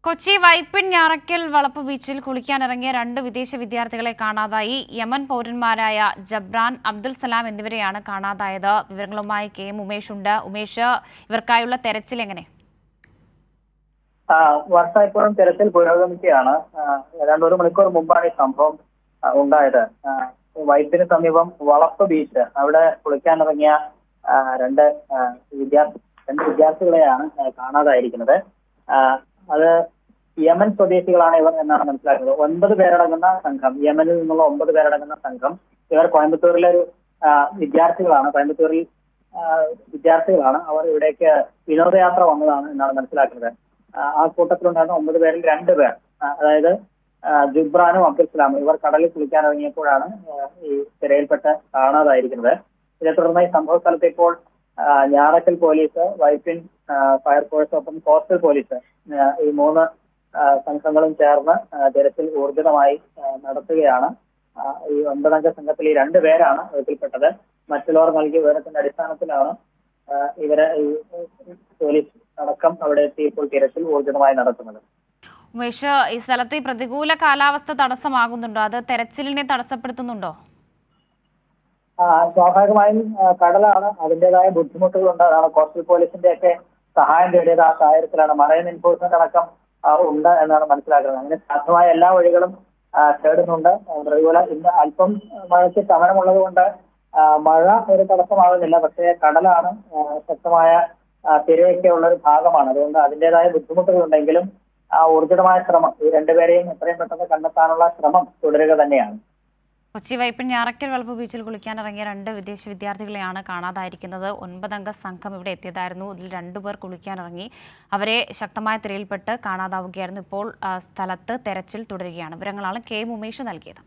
കൊച്ചി വൈപ്പിൻ ഞാറയ്ക്കൽ വളപ്പ് ബീച്ചിൽ കുളിക്കാനിറങ്ങിയ 2 വിദേശ വിദ്യാർത്ഥികളെ കാണാതായി. യമൻ പൗരന്മാരായ ജബ്രാൻ, അബ്ദുൽ സലാം എന്നിവരെയാണ് കാണാതായത്. വിവരങ്ങളുമായി കെ ഉമേഷ് ഉണ്ട്. ഉമേഷ്, ഇവർക്കായുള്ള തെരച്ചിൽ എങ്ങനെ? വർഷ ഇപ്പോഴും തെരച്ചിൽ പുരോഗമിക്കുകയാണ്. ഏതാണ്ട് 1 മണിക്കൂർ മുമ്പാണ് ഈ സംഭവം ഉണ്ടായത്. വൈപ്പിന് സമീപം വളപ്പ് ബീച്ച്, അവിടെ കുളിക്കാനിറങ്ങിയ രണ്ട് വിദ്യാർത്ഥികളെയാണ് കാണാതായിരിക്കുന്നത്. അത് യമൻ സ്വദേശികളാണ് ഇവർ എന്നാണ് മനസ്സിലാക്കുന്നത്. 9 പേരടങ്ങുന്ന സംഘം, യമനിൽ നിന്നുള്ള 9 പേരടങ്ങുന്ന സംഘം. ഇവർ കോയമ്പത്തൂരിലെ ഒരു വിദ്യാർത്ഥികളാണ്. അവർ ഇവിടേക്ക് വിനോദയാത്ര വന്നതാണ് എന്നാണ് മനസ്സിലാക്കുന്നത്. ആ കൂട്ടത്തിലുണ്ടായിരുന്ന 9 പേരിൽ 2 പേർ, അതായത് ജുബ്രാനും അബ്ദുൽ സലാമും, ഇവർ കടലിൽ കുളിക്കാൻ ഇറങ്ങിയപ്പോഴാണ് ഈ തിരയിൽപ്പെട്ട് കാണാതായിരിക്കുന്നത്. ഇതേ തുടർന്ന് ഈ സംഭവ സ്ഥലത്ത് ഇപ്പോൾ ഞാറക്കൽ പോലീസ്, വൈപ്പിൻ ഫയർഫോഴ്സ്, ഒപ്പം കോസ്റ്റൽ പോലീസ്, ഈ 3 സംഘങ്ങളും ചേർന്ന് തിരച്ചിൽ ഊർജിതമായി നടത്തുകയാണ്. ഈ 9 അംഗ സംഘത്തിൽ ഈ 2 പേരാണ് ഇതിൽപ്പെട്ടത്. മറ്റുള്ളവർ നൽകിയ വിവരത്തിന്റെ അടിസ്ഥാനത്തിലാണ് ഇവരെ പോലീസ് അടക്കം അവിടെ എത്തി ഇപ്പോൾ തിരച്ചിൽ ഊർജിതമായി നടത്തുന്നത്. ഉമേഷ്, ഈ സ്ഥലത്ത് ഈ പ്രതികൂല കാലാവസ്ഥ തടസ്സമാകുന്നുണ്ടോ? അത് തെരച്ചിലിനെ തടസ്സപ്പെടുത്തുന്നുണ്ടോ? സ്വാഭാവികമായും കടലാണ്, അതിൻ്റെതായ ബുദ്ധിമുട്ടുകളുണ്ട്. അതാണ് കോസ്റ്റൽ പോലീസിന്റെ ഒക്കെ സഹായം തേടിയത്. ആ സാഹചര്യത്തിലാണ് മറൈൻ എൻഫോഴ്സ്മെന്റ് അടക്കം ഉണ്ട് എന്നാണ് മനസ്സിലാക്കുന്നത്. അങ്ങനെ സാധ്യമായ എല്ലാ വഴികളും തേടുന്നുണ്ട്. പ്രതികൂല ഇന്ന് അല്പം മഴയ്ക്ക് ശമനമുള്ളത് കൊണ്ട് മഴ ഒരു തടസ്സമാകുന്നില്ല. പക്ഷേ കടലാണ്, ശക്തമായ തിരയൊക്കെ ഉള്ള ഒരു ഭാഗമാണ്. അതുകൊണ്ട് അതിൻ്റെതായ ബുദ്ധിമുട്ടുകളുണ്ടെങ്കിലും ഊർജിതമായ ശ്രമം, ഈ 2 പേരെയും എത്രയും പെട്ടെന്ന് കണ്ടെത്താനുള്ള ശ്രമം തുടരുക തന്നെയാണ്. കൊച്ചി വൈപ്പിൻ ഞാറയ്ക്കൽ വളപ്പ് ബീച്ചിൽ കുളിക്കാനിറങ്ങിയ 2 വിദേശ വിദ്യാർത്ഥികളെയാണ് കാണാതായിരിക്കുന്നത്. 9 അംഗ സംഘം ഇവിടെ എത്തിയതായിരുന്നു. ഇതിൽ 2 പേർ കുളിക്കാനിറങ്ങി. അവരെ ശക്തമായ തിരയിൽപ്പെട്ട് കാണാതാവുകയായിരുന്നു. ഇപ്പോൾ സ്ഥലത്ത് തെരച്ചിൽ തുടരുകയാണ്. വിവരങ്ങളാണ് കെ ഉമേഷ് നൽകിയത്.